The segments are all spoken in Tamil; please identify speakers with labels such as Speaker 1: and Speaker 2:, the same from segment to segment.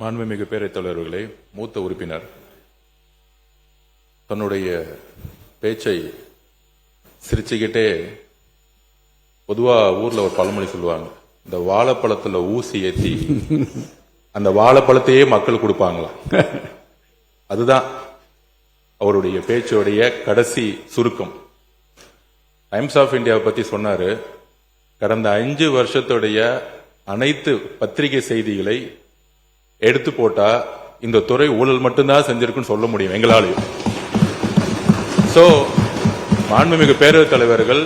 Speaker 1: மாண்புமிகு பேரவைத் தலைவர்களே, மூத்த உறுப்பினர் தன்னுடைய பேச்சை சிரிச்சுக்கிட்டே, பொதுவா ஊர்ல ஒரு பழமொழி சொல்லுவாங்க, இந்த வாழைப்பழத்துல ஊசி ஏத்தி அந்த வாழைப்பழத்தையே மக்கள் கொடுப்பாங்களா, அதுதான் அவருடைய பேச்சோடைய கடைசி சுருக்கம். டைம்ஸ் ஆஃப் இந்தியாவை பத்தி சொன்னாரு. கடந்த 5 வருஷத்துடைய அனைத்து பத்திரிகை செய்திகளை எடுத்து போட்டா இந்த துறை ஊழல் மட்டும்தான் செஞ்சிருக்குன்னு சொல்ல முடியும் எங்களாலையும். சோ மாண்புமிகு பேரவைத் தலைவர்கள்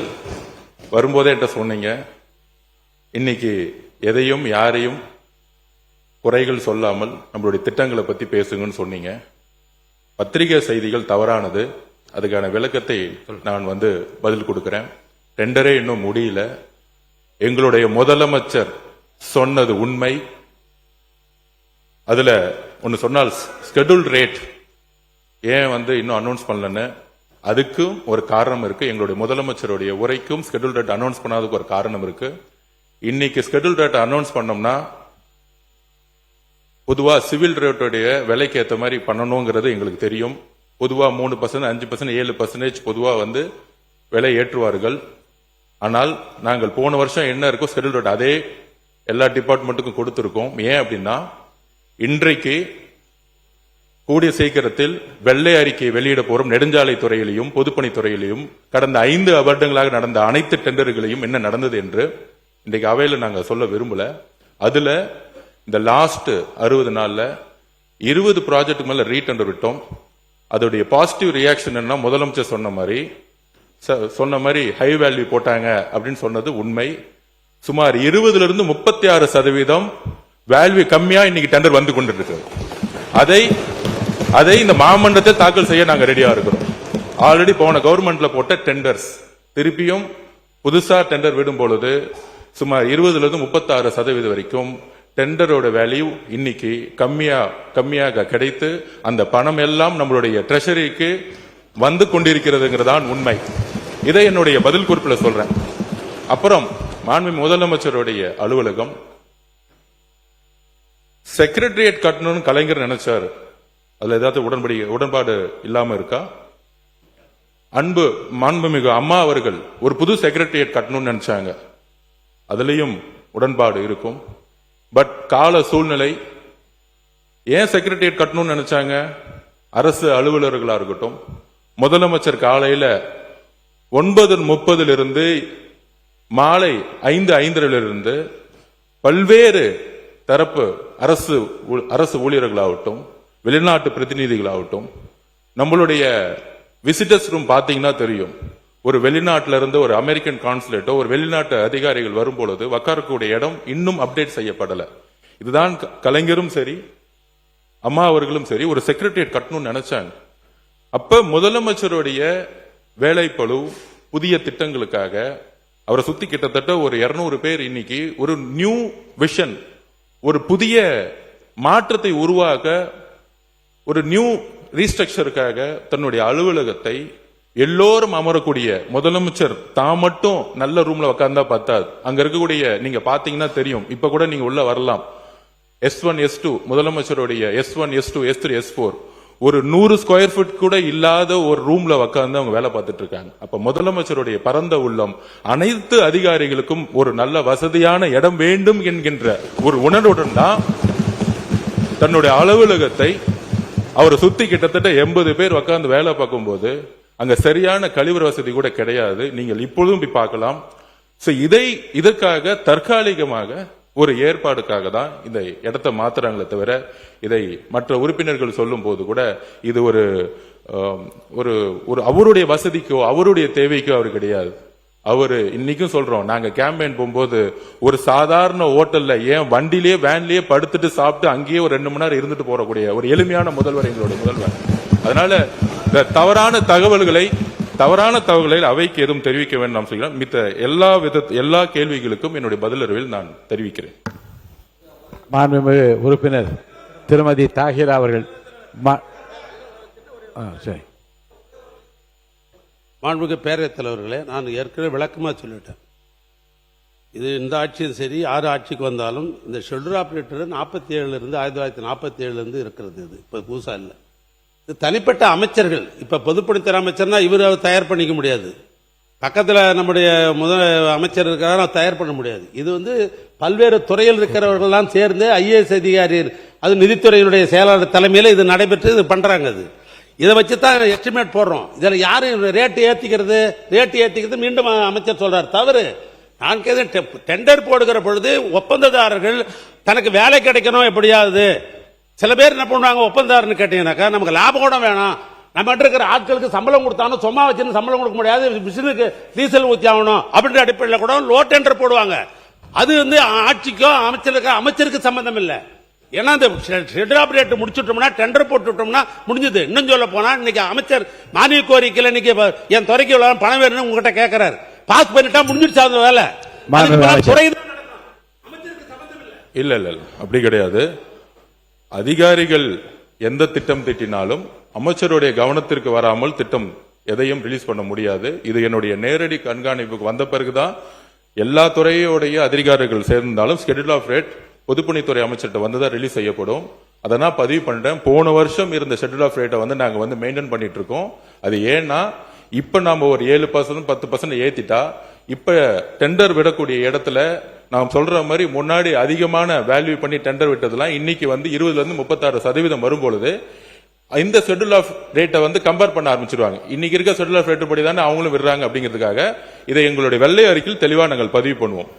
Speaker 1: வரும்போதே என்கிட்ட சொன்னீங்க, இன்னைக்கு எதையும் யாரையும் குறைகள் சொல்லாமல் நம்மளுடைய திட்டங்களை பத்தி பேசுங்கன்னு சொன்னீங்க. பத்திரிகை செய்திகள் தவறானது, அதுக்கான விளக்கத்தை நான் பதில் கொடுக்கிறேன். டெண்டரே இன்னும் முடியல. எங்களுடைய முதலமைச்சர் சொன்னது உண்மை. அதுல ஒன்னு சொன்னால், ஸ்கெடியூல் ரேட் ஏன் இன்னும் அனௌன்ஸ் பண்ணலன்னு, அதுக்கும் ஒரு காரணம் இருக்கு. எங்களுடைய முதலமைச்சருடைய உரைக்கும் ஸ்கெடியூல் ரேட் அனௌன்ஸ் பண்ணாததுக்கு ஒரு காரணம் இருக்கு. இன்னைக்கு ஸ்கெடியூல் ரேட் அனௌன்ஸ் பண்ணோம்னா பொதுவா சிவில் ரேட்டுடைய விலைக்கு ஏற்ற மாதிரி பண்ணணுங்கிறது எங்களுக்கு தெரியும். பொதுவா 3%, 5%, 7% பொதுவா விலை ஏற்றுவார்கள். ஆனால் நாங்கள் போன வருஷம் என்ன இருக்கோ ஸ்கெடியூல் ரேட் அதே எல்லா டிபார்ட்மெண்ட்டுக்கும் கொடுத்திருக்கோம். ஏன் அப்படின்னா, இன்றைக்கு கூடிய சீக்கிரத்தில் வெள்ளை அறிக்கை வெளியிட போறோம். நெடுஞ்சாலை துறையிலையும் பொதுப்பணித்துறையிலையும் கடந்த 5 வருடங்களாக நடந்த அனைத்து டெண்டர்களையும் என்ன நடந்தது என்று இன்றைக்கு அவையில நாங்க சொல்ல விரும்பல. அதுல இந்த லாஸ்ட் 60 நாள்ல 20 ப்ராஜெக்ட் மேல ரீடெண்டர் விட்டோம். அதோடைய பாசிட்டிவ் ரியாக்ஷன் என்ன, முதலமைச்சர் சொன்ன மாதிரி ஹை வேல்யூ போட்டாங்க அப்படின்னு சொன்னது உண்மை. சுமார் 20% 36% வேல்யூ கம்மியா இன்னைக்கு டெண்டர் வந்து கொண்டிருக்கு. அதை இந்த மாமன்றத்தை தாக்கல் செய்ய நாங்க ரெடியா இருக்கிறோம். ஆல்ரெடி போன கவர்மெண்ட்ல போட்ட டெண்டர்ஸ் திருப்பியும் புதுசா டெண்டர் விடும் பொழுது சுமார் 20% 36% வரைக்கும் டெண்டரோட வேல்யூ இன்னைக்கு கம்மியாக கிடைத்து அந்த பணம் எல்லாம் நம்மளுடைய ட்ரெஷரிக்கு வந்து கொண்டிருக்கிறதுங்கிறதான் உண்மை. இதை என்னுடைய பதில் குறிப்பில் சொல்றேன். அப்புறம் மாண்புமிகு முதலமைச்சருடைய அலுவலகம் செக்ரட்டரியேட் கட்டணும்னு கலைஞர் நினைச்சாரு. அதுல ஏதாவது உடன்பாடு இல்லாம இருக்கா? மாண்புமிகு அம்மா அவர்கள் ஒரு புது செக்ரட்டரியேட் கட்டணும்னு நினைச்சாங்க. அதுலயும் உடன்பாடு இருக்கும். பட் கால சூழ்நிலை, ஏன் செக்ரட்டரியேட் கட்டணும்னு நினைச்சாங்க? அரசு அலுவலர்களா இருக்கட்டும், முதலமைச்சர் காலையில 9:30 மாலை 5:05 பல்வேறு தரப்பு அரசு ஊழியர்களாகட்டும், வெளிநாட்டு பிரதிநிதிகளாகட்டும், நம்மளுடைய விசிட்டர்ஸ் ரூம் பாத்தீங்கன்னா தெரியும். ஒரு வெளிநாட்டில இருந்து ஒரு அமெரிக்கன் கான்சுலேட்டோ ஒரு வெளிநாட்டு அதிகாரிகள் வரும்பொழுது உட்காரக்கூடிய இடம் இன்னும் அப்டேட் செய்யப்படல. இதுதான் கலைஞரும் சரி அம்மா அவர்களும் சரி ஒரு செக்ரட்டரியேட் கட்டணும்னு நினைச்சாங்க. அப்ப முதலமைச்சருடைய வேலைப்பளு புதிய திட்டங்களுக்காக அவரை சுத்தி கிட்டத்தட்ட ஒரு 200 பேர் இன்னைக்கு ஒரு நியூ விஷன், ஒரு புதிய மாற்றத்தை உருவாக்க, ஒரு நியூ ரீஸ்ட்ரக்சருக்காக தன்னுடைய அலுவலகத்தை எல்லோரும் அமரக்கூடிய, முதலமைச்சர் தான் மட்டும் நல்ல ரூம்ல உட்கார்ந்தா பார்த்தாது. அங்க இருக்கக்கூடிய நீங்க பாத்தீங்கன்னா தெரியும். இப்ப கூட நீங்க உள்ள வரலாம். S1 S2 முதலமைச்சருடைய S1 S2 S3 S4 ஒரு 100 ஸ்கொயர் ஃபீட் கூட இல்லாத ஒரு ரூம்ல உட்கார்ந்து அவங்க வேலை பார்த்துட்டு இருக்காங்க. அப்ப முதலமைச்சருடைய பரந்த உள்ளம் அனைத்து அதிகாரிகளுக்கும் ஒரு நல்ல வசதியான இடம் வேண்டும் என்கின்ற ஒரு உணர்வுடன் தான் தன்னுடைய அலுவலகத்தை அவரை சுத்தி கிட்டத்தட்ட 80 பேர் உட்கார்ந்து வேலை பார்க்கும் போது அங்க சரியான கழிவறை வசதி கூட கிடையாது. நீங்கள் இப்பொழுதும் போய் பார்க்கலாம். இதற்காக தற்காலிகமாக ஒரு ஏற்பாடுக்காக தான் இந்த இடத்தை மாத்துறாங்களே தவிர, இதை மற்ற உறுப்பினர்கள் சொல்லும் போது கூட இது ஒரு அவருடைய வசதிக்கோ அவருடைய தேவைக்கோ அவர் கிடையாது. அவரு இன்னைக்கும் சொல்றோம், நாங்க கேம்பெயின் போகும்போது ஒரு சாதாரண ஹோட்டல்ல ஏன் வண்டிலேயே வேன்லயே படுத்துட்டு சாப்பிட்டு அங்கேயே ஒரு 2 மணி நேரம் இருந்துட்டு போறக்கூடிய ஒரு எளிமையான முதல்வர் எங்களுடைய முதல்வர். அதனால இந்த தவறான தகவல்களை அவைக்கு எதுவும் தெரிவிக்க வேண்டும் சொல்கிறேன். மித்த எல்லா கேள்விகளுக்கும் என்னுடைய பதிலறிவில் நான் தெரிவிக்கிறேன்.
Speaker 2: மாண்புமிகு உறுப்பினர் திருமதி தாஹிரா அவர்கள். சரி.
Speaker 3: மாண்புமிகு பேரவைத் தலைவர்களே, நான் ஏற்கனவே விளக்கமா சொல்லிட்டேன். இது இந்த ஆட்சியும் சரி, யார் ஆட்சிக்கு வந்தாலும் இந்த ஷெட்யூல் ஆபரேட்டர் 47 இருந்து 1947 இருந்து இருக்கிறது. இது இப்ப புதுசா இல்ல. இது தனிப்பட்ட அமைச்சர்கள். இப்ப பொதுப்பணித்துறை அமைச்சர்னா இவர் தயார் பண்ணிக்க முடியாது. பக்கத்துல நம்முடைய முதல் அமைச்சர் இருக்கிறார், தயார் பண்ண முடியாது. இது பல்வேறு துறையில் இருக்கிறவர்கள்லாம் சேர்ந்து ஐஏஎஸ் அதிகாரி, அது நிதித்துறையினுடைய செயலாளர் தலைமையில் இது நடைபெற்று இது பண்றாங்க. அது இதை வச்சு தான் எஸ்டிமேட் போடுறோம். இதில் யாரு ரேட்டு ஏற்றிக்கிறது மீண்டும் அமைச்சர் சொல்றார் தவறு. நான் டெண்டர் போடுகிற பொழுது ஒப்பந்ததாரர்கள் தனக்கு வேலை கிடைக்கணும் எப்படியாவது. சில பேர் என்ன பண்ணுவாங்க, ஒப்பந்ததாரன்னு கேட்டீங்கன்னாக்கா நமக்கு லாபம் கூட வேணாம், நம்ம இருக்கிற ஆட்களுக்கு சம்பளம் கொடுத்தாலும் சும்மா வச்சு சம்பளம் கொடுக்க முடியாது, மிஷினுக்கு டீசல் ஊற்றி ஆகணும் அப்படின்ற அடிப்படையில் கூட லோ டெண்டர் போடுவாங்க. அது ஆட்சிக்கோ அமைச்சருக்கு சம்பந்தம் இல்லை. ஏன்னா இந்த ஷெட்யூல் ஆபரேட்டர் முடிச்சுட்டோம்னா, டெண்டர் போட்டுட்டோம்னா முடிஞ்சது. இன்னும் சொல்ல போனா இன்னைக்கு அமைச்சர் மானிய கோரிக்கையில் இன்னைக்கு என் துறைக்கு பணம் வேணும்னு உங்ககிட்ட கேட்கிறாரு, பாஸ் பண்ணிட்டா முடிஞ்சிருச்சு அந்த வேலை.
Speaker 1: இல்ல இல்ல அப்படி கிடையாது. அதிகாரிகள் எந்த திட்டம் திட்டினாலும் அமைச்சருடைய கவனத்திற்கு வராமல் திட்டம் எதையும் ரிலீஸ் பண்ண முடியாது. இது என்னுடைய நேரடி கண்காணிப்புக்கு வந்த பிறகுதான் எல்லா துறையோடைய அதிகாரிகள் சேர்ந்தாலும் ஷெட்யூல் ஆஃப் ரேட் பொதுப்பணித்துறை அமைச்சர்கிட்ட வந்துதான் ரிலீஸ் செய்யப்படும். அதை நான் பதிவு பண்றேன். போன வருஷம் இருந்த ஷெட்யூல் ஆஃப் ரேட்டை நாங்க மெயின்டைன் பண்ணிட்டு இருக்கோம். அது ஏன்னா இப்ப நாம ஒரு 7% 10% ஏத்திட்டா இப்ப டெண்டர் விடக்கூடிய இடத்துல நாம் சொல்ற மாதிரி முன்னாடி அதிகமான வேல்யூ பண்ணி டெண்டர் விட்டதெல்லாம் இன்னைக்கு 20 இருந்து 36% வரும்பொழுது இந்த ஷெட்யூல் ஆஃப் ரேட்டை கம்பேர் பண்ண ஆரம்பிச்சிருவாங்க. இன்னைக்கு இருக்க ஷெட்யூல் ஆஃப் ரேட் படி தானே அவங்களும் விடுறாங்க. அப்படிங்கிறதுக்காக இதை எங்களுடைய வெள்ளை அறிக்கையில் தெளிவா நாங்கள் பதிவு பண்ணுவோம்.